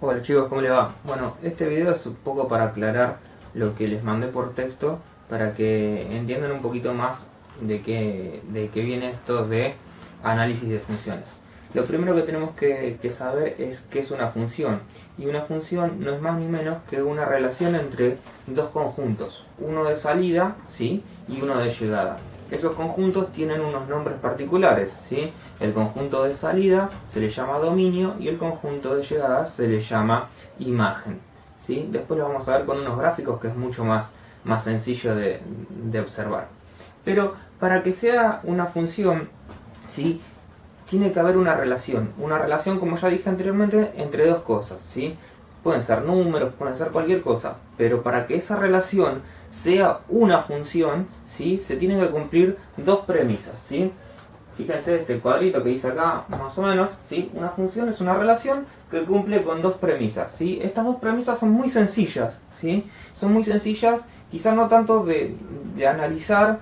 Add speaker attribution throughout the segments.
Speaker 1: Hola chicos, ¿cómo les va? Bueno, este video es un poco para aclarar lo que les mandé por texto para que entiendan un poquito más de qué viene esto de análisis de funciones. Lo primero que tenemos que saber es qué es una función. Y una función no es más ni menos que una relación entre dos conjuntos, uno de salida, ¿sí?, y uno de llegada. Esos conjuntos tienen unos nombres particulares, ¿sí? El conjunto de salida se le llama dominio y el conjunto de llegada se le llama imagen, ¿sí? Después lo vamos a ver con unos gráficos que es mucho más sencillo de observar. Pero para que sea una función, ¿sí?, tiene que haber una relación, como ya dije anteriormente, entre dos cosas, ¿sí? Pueden ser números, pueden ser cualquier cosa, pero para que esa relación sea una función, ¿sí?, se tienen que cumplir dos premisas, ¿sí? Fíjense este cuadrito que dice acá, más o menos, ¿sí? Una función es una relación que cumple con dos premisas, ¿sí? Estas dos premisas son muy sencillas, ¿sí? Son muy sencillas, quizás no tanto de analizar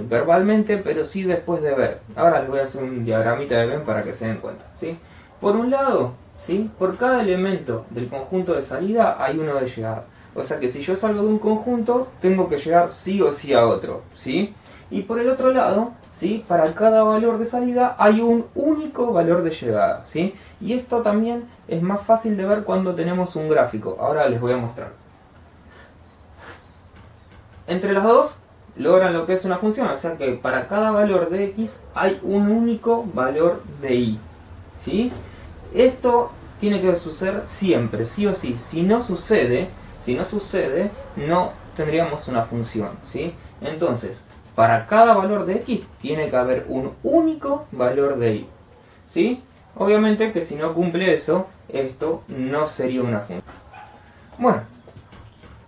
Speaker 1: verbalmente, pero sí después de ver. Ahora les voy a hacer un diagramita de Venn para que se den cuenta, ¿sí? Por un lado, ¿sí?, por cada elemento del conjunto de salida hay uno de llegada. O sea que si yo salgo de un conjunto, tengo que llegar sí o sí a otro, ¿sí? Y por el otro lado, ¿sí?, para cada valor de salida hay un único valor de llegada, ¿sí? Y esto también es más fácil de ver cuando tenemos un gráfico. Ahora les voy a mostrar. Entre las dos logran lo que es una función, o sea que para cada valor de x hay un único valor de y, ¿sí? Esto tiene que suceder siempre, sí o sí. Si no sucede, no tendríamos una función, ¿sí? Entonces, para cada valor de x tiene que haber un único valor de y, ¿sí? Obviamente que si no cumple eso, esto no sería una función. Bueno,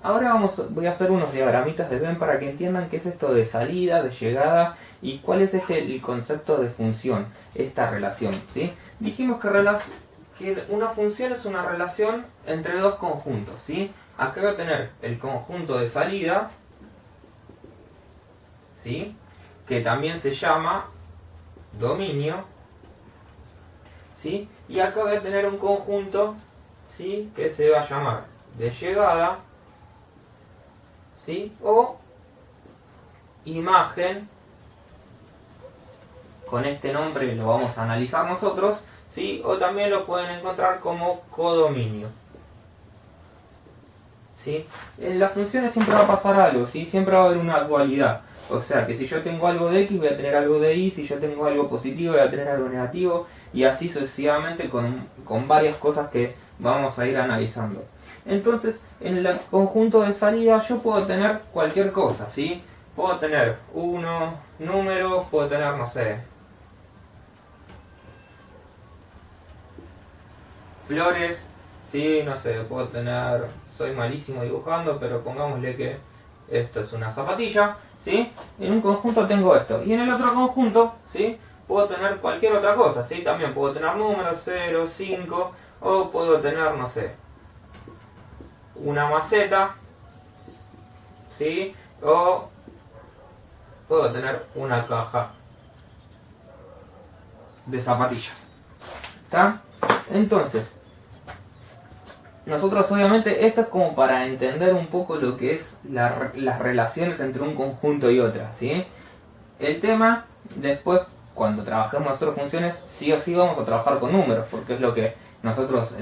Speaker 1: ahora voy a hacer unos diagramitas de Venn para que entiendan qué es esto de salida, de llegada y cuál es el concepto de función, esta relación, ¿sí? Dijimos que una función es una relación entre dos conjuntos, ¿sí? Acá voy a tener el conjunto de salida, ¿sí?, que también se llama dominio, ¿sí? Y acá voy a tener un conjunto, ¿sí?, que se va a llamar de llegada, ¿sí?, o imagen. Con este nombre lo vamos a analizar nosotros, ¿sí?, o también lo pueden encontrar como codominio, ¿sí? En las funciones siempre va a pasar algo, ¿sí? Siempre va a haber una dualidad. O sea que si yo tengo algo de x voy a tener algo de y, si yo tengo algo positivo voy a tener algo negativo, y así sucesivamente con varias cosas que vamos a ir analizando. Entonces, en el conjunto de salida yo puedo tener cualquier cosa, ¿sí? Puedo tener números, puedo tener, no sé, flores, ¿sí? No sé, puedo tener, soy malísimo dibujando, pero pongámosle que esto es una zapatilla, ¿sí? En un conjunto tengo esto, y en el otro conjunto, ¿sí?, puedo tener cualquier otra cosa, ¿sí? También puedo tener números 0, 5, o puedo tener, no sé, una maceta, ¿sí?, o puedo tener una caja de zapatillas. ¿Está? Entonces, nosotros obviamente esto es como para entender un poco lo que es las relaciones entre un conjunto y otra, ¿sí? El tema, después, cuando trabajemos nosotros funciones, sí o sí vamos a trabajar con números, porque es lo que nosotros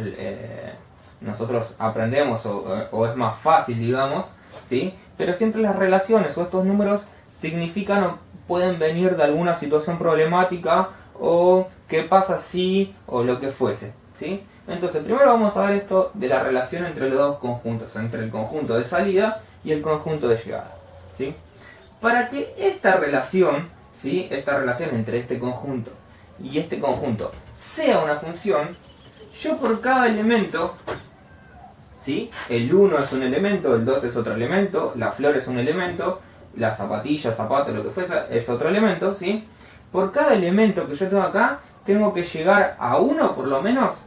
Speaker 1: aprendemos o es más fácil, digamos, ¿sí? Pero siempre las relaciones o estos números significan o pueden venir de alguna situación problemática o qué pasa si o lo que fuese, ¿sí? Entonces, primero vamos a ver esto de la relación entre los dos conjuntos, entre el conjunto de salida y el conjunto de llegada, ¿sí? Para que esta relación, ¿sí?, esta relación entre este conjunto y este conjunto sea una función, yo por cada elemento, ¿sí?, el 1 es un elemento, el 2 es otro elemento, la flor es un elemento, la zapatilla, zapato, lo que fuese, es otro elemento, ¿sí? Por cada elemento que yo tengo acá, tengo que llegar a uno por lo menos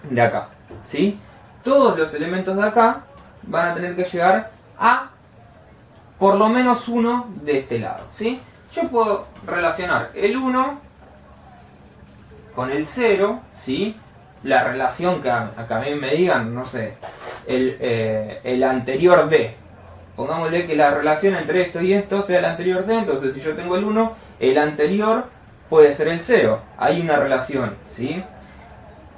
Speaker 1: de acá, ¿sí? Todos los elementos de acá van a tener que llegar a por lo menos uno de este lado, ¿sí? Yo puedo relacionar el 1 con el 0, ¿sí?, la relación que a mí me digan, no sé, el anterior de. Pongámosle que la relación entre esto y esto sea el anterior de, entonces si yo tengo el 1, el anterior puede ser el 0. Hay una relación, ¿sí?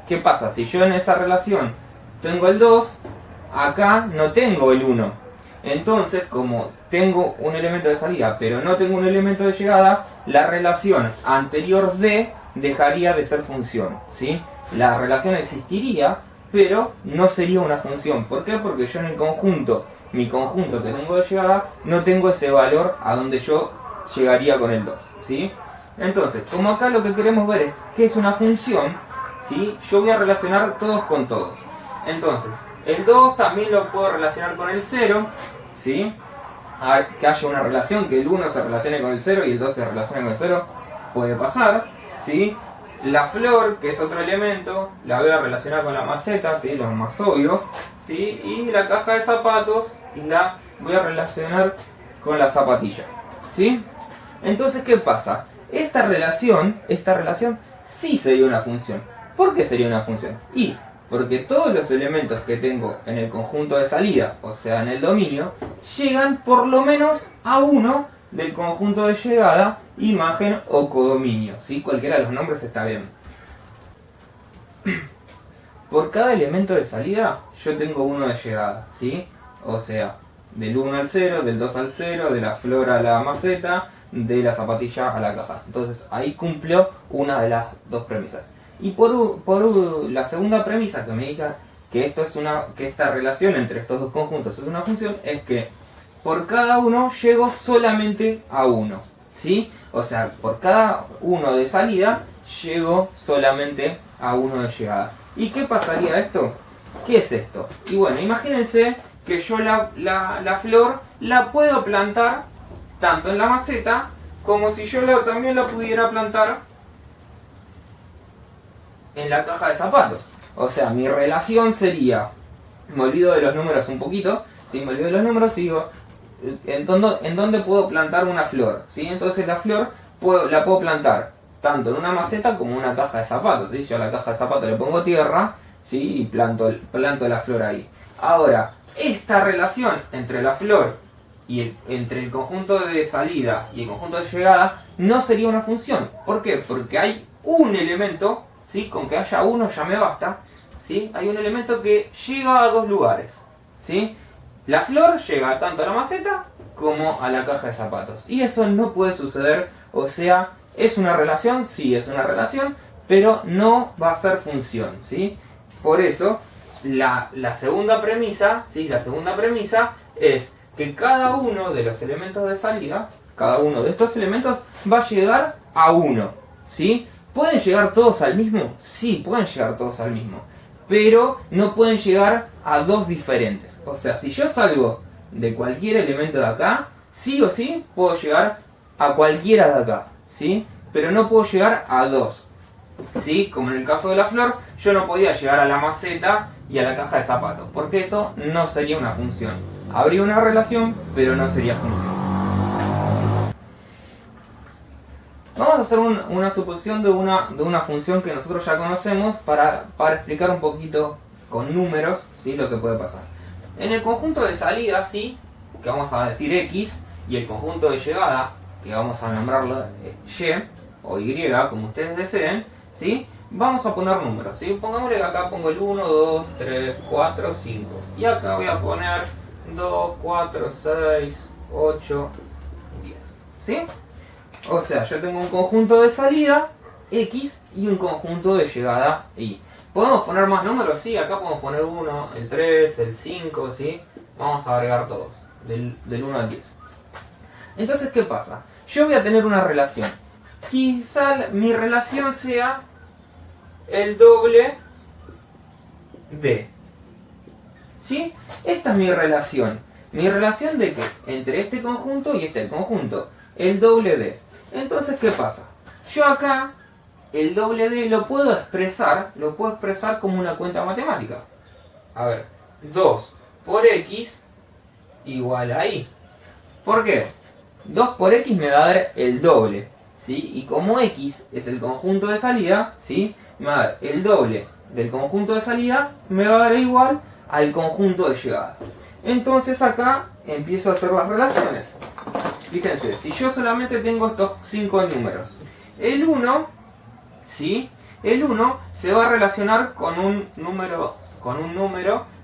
Speaker 1: ¿Qué pasa? Si yo en esa relación tengo el 2, acá no tengo el 1. Entonces, como tengo un elemento de salida, pero no tengo un elemento de llegada, la relación anterior de dejaría de ser función, ¿sí? La relación existiría, pero no sería una función. ¿Por qué? Porque yo en el conjunto, mi conjunto que tengo de llegada, no tengo ese valor a donde yo llegaría con el 2, ¿sí? Entonces, como acá lo que queremos ver es qué es una función, ¿sí? Yo voy a relacionar todos con todos. Entonces, el 2 también lo puedo relacionar con el 0, ¿sí? A ver, que haya una relación, que el 1 se relacione con el 0 y el 2 se relacione con el 0, puede pasar, ¿sí? La flor, que es otro elemento, la voy a relacionar con la maceta, ¿sí? Lo más obvio, ¿sí? Y la caja de zapatos la voy a relacionar con la zapatilla, ¿sí? Entonces, ¿qué pasa? Esta relación sí sería una función. ¿Por qué sería una función? Y porque todos los elementos que tengo en el conjunto de salida, o sea en el dominio, llegan por lo menos a uno del conjunto de llegada, imagen o codominio, ¿sí? Cualquiera de los nombres está bien. Por cada elemento de salida yo tengo uno de llegada, ¿sí? O sea, del 1 al 0, del 2 al 0, de la flor a la maceta, de la zapatilla a la caja. Entonces ahí cumplió una de las dos premisas. Y por la segunda premisa que me diga que esta relación entre estos dos conjuntos es una función, es que por cada uno llego solamente a uno, ¿sí? O sea, por cada uno de salida llego solamente a uno de llegada. ¿Y qué pasaría esto? ¿Qué es esto? Y bueno, imagínense que yo la flor la puedo plantar tanto en la maceta como si yo también la pudiera plantar en la caja de zapatos. O sea, mi relación sería, me olvido de los números un poquito, ¿sí? Me olvido de los números y digo, ¿en dónde puedo plantar una flor? ¿Sí? Entonces la flor la puedo plantar tanto en una maceta como en una caja de zapatos, ¿sí? Yo a la caja de zapatos le pongo tierra, ¿sí? Y planto la flor ahí. Ahora, esta relación entre la flor y entre el conjunto de salida y el conjunto de llegada no sería una función. ¿Por qué? Porque hay un elemento, ¿sí? Con que haya uno ya me basta, ¿sí? Hay un elemento que llega a dos lugares, ¿sí? La flor llega tanto a la maceta como a la caja de zapatos. Y eso no puede suceder, o sea, ¿es una relación? Sí, es una relación, pero no va a ser función, ¿sí? Por eso, la segunda premisa, ¿sí? La segunda premisa es que cada uno de los elementos de salida, cada uno de estos elementos va a llegar a uno, ¿sí? ¿Pueden llegar todos al mismo? Sí, pueden llegar todos al mismo. Pero no pueden llegar a dos diferentes. O sea, si yo salgo de cualquier elemento de acá, sí o sí puedo llegar a cualquiera de acá, ¿sí? Pero no puedo llegar a dos, ¿sí? Como en el caso de la flor, yo no podía llegar a la maceta y a la caja de zapatos, porque eso no sería una función. Habría una relación, pero no sería función. Vamos a hacer una suposición de una función que nosotros ya conocemos para explicar un poquito con números, ¿sí? Lo que puede pasar. En el conjunto de salida, ¿sí? Que vamos a decir X, y el conjunto de llegada, que vamos a nombrarlo Y o Y, como ustedes deseen, ¿sí? Vamos a poner números, ¿sí? Pongámosle que acá pongo el 1, 2, 3, 4, 5. Y acá voy a poner 2, 4, 6, 8, 10. ¿Sí? O sea, yo tengo un conjunto de salida, X, y un conjunto de llegada, Y. ¿Podemos poner más números? Sí, acá podemos poner 1, el 3, el 5, ¿sí? Vamos a agregar todos, del 1 al 10. Entonces, ¿qué pasa? Yo voy a tener una relación. Quizá mi relación sea el doble de. ¿Sí? Esta es mi relación. ¿Mi relación de qué? Entre este conjunto y este conjunto. El doble de. Entonces, ¿qué pasa? Yo acá, el doble de lo puedo expresar como una cuenta matemática. A ver, 2 por X igual a Y. ¿Por qué? 2 por X me va a dar el doble, ¿sí? Y como X es el conjunto de salida, ¿sí? Me va a dar el doble del conjunto de salida me va a dar igual al conjunto de llegada. Entonces acá empiezo a hacer las relaciones. Fíjense, si yo solamente tengo estos 5 números, el 1, ¿sí? El 1 se va a relacionar con un número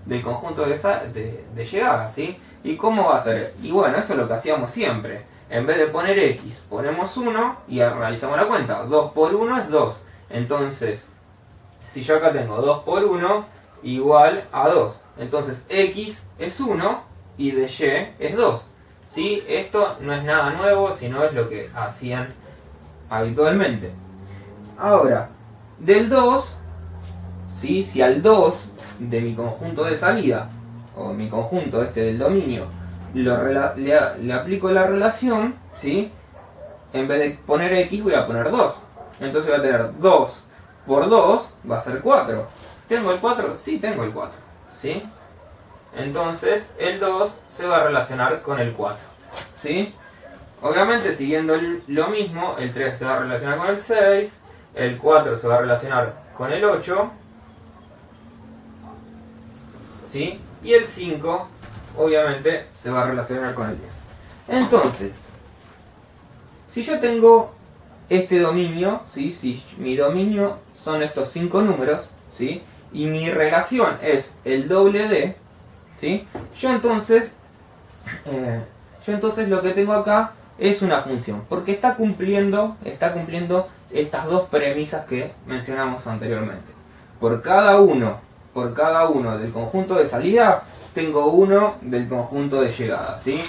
Speaker 1: del conjunto de llegada, ¿sí? ¿Y cómo va a ser? Y bueno, eso es lo que hacíamos siempre. En vez de poner x, ponemos 1 y realizamos la cuenta. 2 por 1 es 2. Entonces, si yo acá tengo 2 por 1 igual a 2. Entonces x es 1 y de y es 2. ¿Sí? Esto no es nada nuevo, sino es lo que hacían habitualmente. Ahora, del 2, ¿sí? Si al 2 de mi conjunto de salida, o mi conjunto del dominio, le aplico la relación, ¿sí? En vez de poner x voy a poner 2. Entonces voy a tener 2 por 2 va a ser 4. ¿Tengo el 4? Sí, tengo el 4. ¿Sí? Entonces el 2 se va a relacionar con el 4. ¿Sí? Obviamente siguiendo lo mismo, el 3 se va a relacionar con el 6, el 4 se va a relacionar con el 8, ¿sí? Y el 5 obviamente se va a relacionar con el 10. Entonces, si yo tengo este dominio, ¿sí? Si mi dominio son estos 5 números, ¿sí? Y mi relación es el doble de, ¿sí? Yo entonces lo que tengo acá es una función, porque está cumpliendo estas dos premisas que mencionamos anteriormente. Por cada uno del conjunto de salida, tengo uno del conjunto de llegada, ¿sí?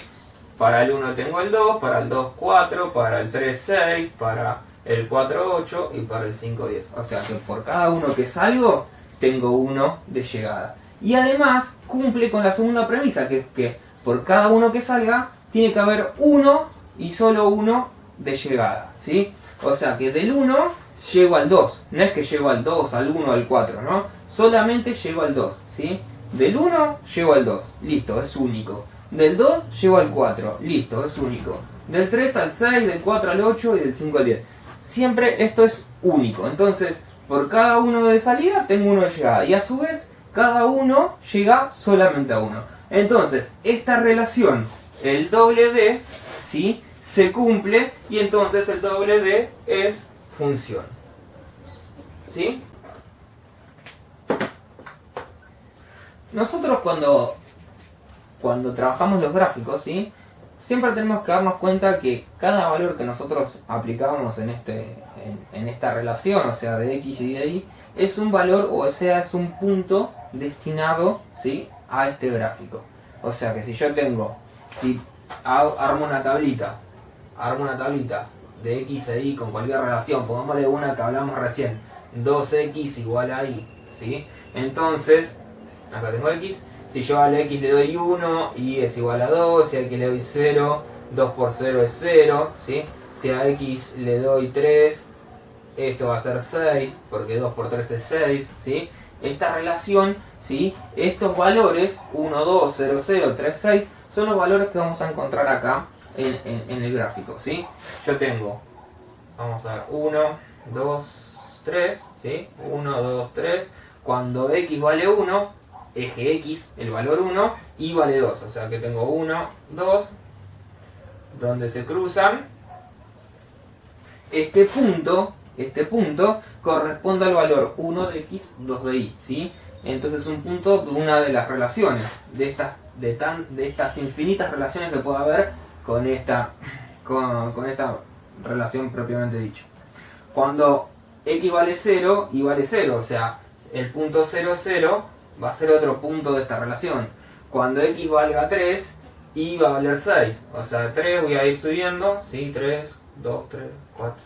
Speaker 1: Para el 1 tengo el 2, para el 2 4, para el 3 6, para el 4 8 y para el 5 10. O sea que por cada uno que salgo, tengo uno de llegada. Y además cumple con la segunda premisa, que es que por cada uno que salga, tiene que haber uno y solo uno de llegada, ¿sí? O sea que del 1 llego al 2. No es que llego al 2, al 1, al 4, ¿no? Solamente llego al 2, ¿sí? Del 1 llego al 2, listo, es único. Del 2 llego al 4, listo, es único. Del 3 al 6, del 4 al 8 y del 5 al 10. Siempre esto es único. Entonces, por cada uno de salida tengo uno de llegada. Y a su vez, cada uno llega solamente a uno. Entonces, esta relación, el doble de, ¿sí? Se cumple y entonces el doble de es función. ¿Sí? Nosotros cuando trabajamos los gráficos, ¿sí? Siempre tenemos que darnos cuenta que cada valor que nosotros aplicamos en esta relación, o sea, de x y de y, es un valor, o sea, es un punto destinado, ¿sí? A este gráfico. O sea que si armo una tablita de x e y con cualquier relación, pongámosle una que hablamos recién, 2x igual a y, ¿sí? Entonces, acá tengo x, si yo al x le doy 1, y es igual a 2, si a x le doy 0, 2 por 0 es 0, ¿sí? Si a x le doy 3, esto va a ser 6, porque 2 por 3 es 6, ¿sí? Esta relación, ¿sí? Estos valores, 1, 2, 0, 0, 3, 6, son los valores que vamos a encontrar acá en el gráfico, ¿sí? Yo tengo, vamos a ver, 1, 2, 3, ¿sí? 1, 2, 3, cuando x vale 1, eje x, el valor 1, y vale 2, o sea que tengo 1, 2, donde se cruzan, este punto corresponde al valor 1 de x, 2 de y, ¿sí? Entonces es un punto de una de las relaciones, de estas infinitas relaciones que puede haber con esta relación propiamente dicha. Cuando x vale 0, y vale 0, o sea, el punto 0, 0 va a ser otro punto de esta relación. Cuando x valga 3, y va a valer 6, o sea, 3 voy a ir subiendo, ¿sí? 3, 2, 3, 4.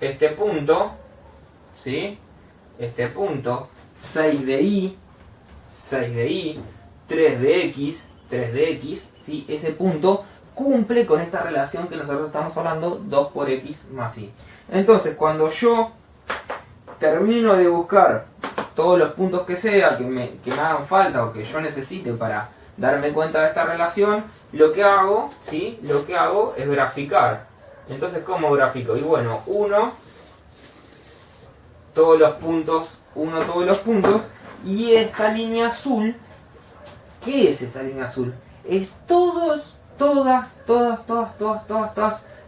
Speaker 1: Este punto, ¿sí? Este punto, 6 de y, 3 de x, ¿sí? Ese punto cumple con esta relación que nosotros estamos hablando, 2 por x más y. Entonces, cuando yo termino de buscar todos los puntos que sea, que me hagan falta o que yo necesite para darme cuenta de esta relación, lo que hago, ¿sí? Lo que hago es graficar. Entonces, ¿cómo grafico? Y bueno, 1 todos los puntos, todos los puntos, y esta línea azul, ¿qué es esa línea azul? Es todas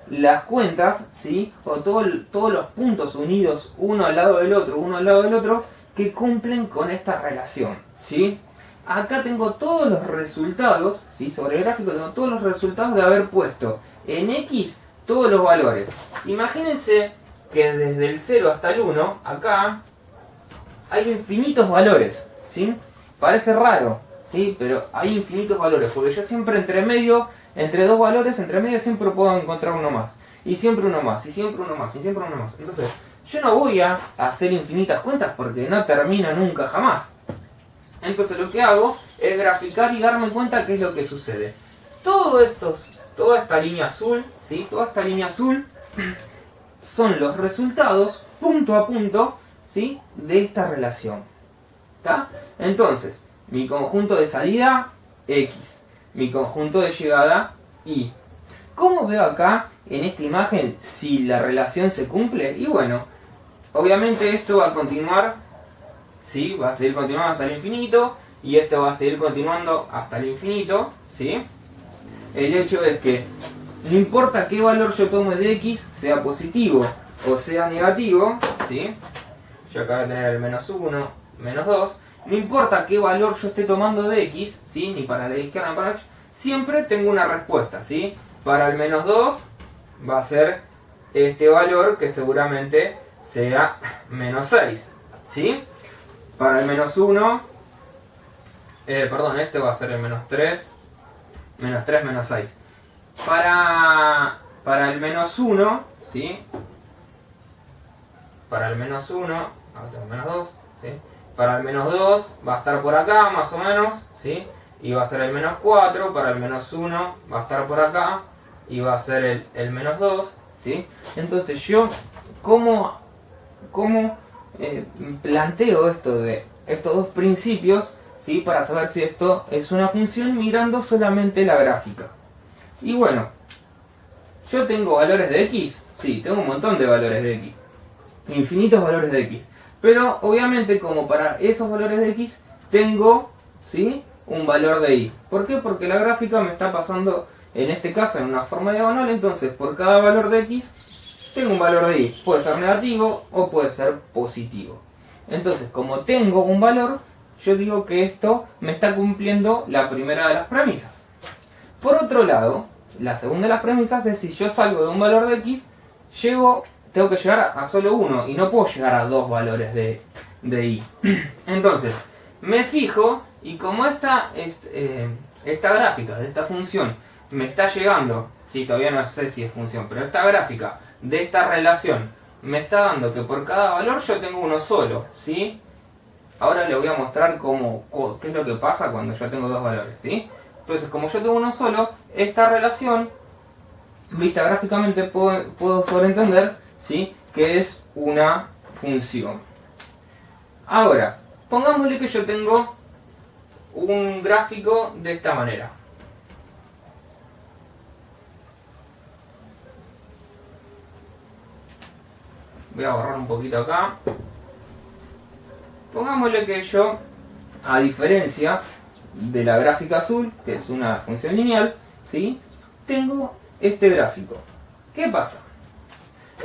Speaker 1: las cuentas, ¿sí? O todos los puntos unidos uno al lado del otro, que cumplen con esta relación, ¿sí? Acá tengo todos los resultados, ¿sí? Sobre el gráfico tengo todos los resultados de haber puesto en X todos los valores. Imagínense que desde el 0 hasta el 1, acá hay infinitos valores, ¿sí? Parece raro, ¿sí? Pero hay infinitos valores, porque yo siempre entre dos valores, entre medio siempre puedo encontrar uno más. Y siempre uno más, y siempre uno más, y siempre uno más. Entonces, yo no voy a hacer infinitas cuentas porque no termino nunca jamás. Entonces lo que hago es graficar y darme cuenta qué es lo que sucede. Toda esta línea azul, ¿sí? Toda esta línea azul son los resultados punto a punto, ¿sí? De esta relación. ¿Está? Entonces, mi conjunto de salida, X. Mi conjunto de llegada, Y. ¿Cómo veo acá en esta imagen si la relación se cumple? Y bueno, obviamente esto va a continuar, ¿sí? Va a seguir continuando hasta el infinito, y esto va a seguir continuando hasta el infinito, ¿sí? El hecho es que no importa qué valor yo tome de X, sea positivo o sea negativo, ¿sí? Yo acabo de tener el menos 1, menos 2. No importa qué valor yo esté tomando de X, ¿sí? Ni para la izquierda ni para la derecha, siempre tengo una respuesta, ¿sí? Para el menos 2 va a ser este valor que seguramente sea menos 6, ¿sí? Para el menos 1, este va a ser el menos 3, menos 3, menos 6. Para el menos 1, ¿sí? Para el menos 1, acá tengo menos 2, ¿sí? Para el menos 2 va a estar por acá, más o menos, ¿sí? Y va a ser el menos 4, para el menos 1 va a estar por acá, y va a ser el menos 2, ¿sí? Entonces yo, ¿cómo planteo esto de estos dos principios, ¿sí? Para saber si esto es una función mirando solamente la gráfica? Y bueno, ¿yo tengo valores de X? Sí, tengo un montón de valores de X. Infinitos valores de X. Pero obviamente como para esos valores de X tengo, ¿sí? Un valor de Y. ¿Por qué? Porque la gráfica me está pasando, en este caso, en una forma diagonal. Entonces por cada valor de X tengo un valor de Y. Puede ser negativo o puede ser positivo. Entonces como tengo un valor, yo digo que esto me está cumpliendo la primera de las premisas. Por otro lado, la segunda de las premisas es si yo salgo de un valor de X, tengo que llegar a solo uno y no puedo llegar a dos valores de Y. Entonces, me fijo y como esta gráfica de esta función me está llegando, sí, todavía no sé si es función, pero esta gráfica de esta relación me está dando que por cada valor yo tengo uno solo, ¿sí? Ahora le voy a mostrar qué es lo que pasa cuando yo tengo dos valores, ¿sí? Entonces, como yo tengo uno solo, esta relación, vista gráficamente, puedo sobreentender, ¿sí? Que es una función. Ahora, pongámosle que yo tengo un gráfico de esta manera. Voy a borrar un poquito acá. Pongámosle que yo, a diferencia de la gráfica azul, que es una función lineal, ¿sí? Tengo este gráfico. ¿Qué pasa?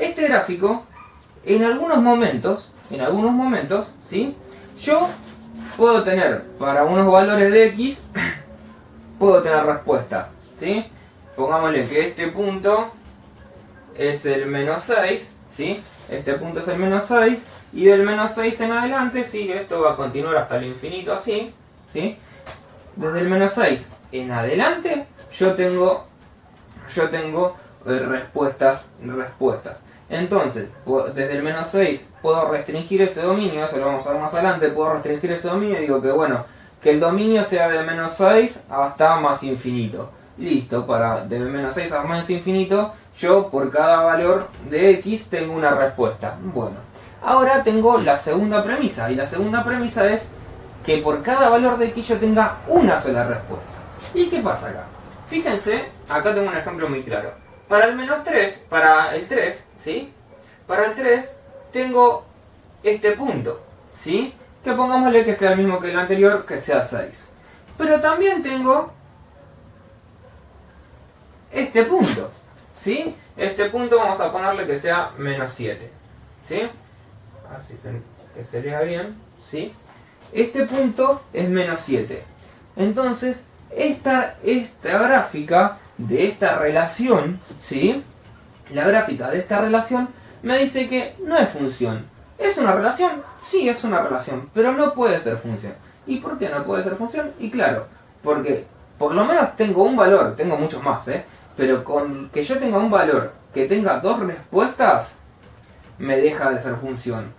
Speaker 1: Este gráfico, en algunos momentos, ¿sí? Yo puedo tener, para unos valores de X, puedo tener respuesta, ¿sí? Pongámosle que este punto es el menos 6, ¿sí? Este punto es el menos 6, y del menos 6 en adelante, ¿sí? Esto va a continuar hasta el infinito así, ¿sí? Desde el menos 6 en adelante, yo tengo respuestas. Entonces, desde el menos 6 puedo restringir ese dominio, eso lo vamos a ver más adelante, puedo restringir ese dominio y digo que bueno, que el dominio sea de menos 6 hasta más infinito. Listo, de menos 6 a más infinito, yo por cada valor de X tengo una respuesta. Bueno, ahora tengo la segunda premisa, y la segunda premisa es que por cada valor de X yo tenga una sola respuesta. ¿Y qué pasa acá? Fíjense, acá tengo un ejemplo muy claro. Para el menos 3, para el 3, ¿sí? Para el 3 tengo este punto, ¿sí? Que pongámosle que sea el mismo que el anterior, que sea 6. Pero también tengo este punto, ¿sí? Este punto vamos a ponerle que sea menos 7, ¿sí? A ver si que se lea bien, ¿sí? Este punto es menos 7. Entonces, esta gráfica de esta relación, ¿sí? La gráfica de esta relación me dice que no es función. ¿Es una relación? Sí, es una relación, pero no puede ser función. ¿Y por qué no puede ser función? Y claro, porque por lo menos tengo un valor, tengo muchos más, pero con que yo tenga un valor que tenga dos respuestas, me deja de ser función.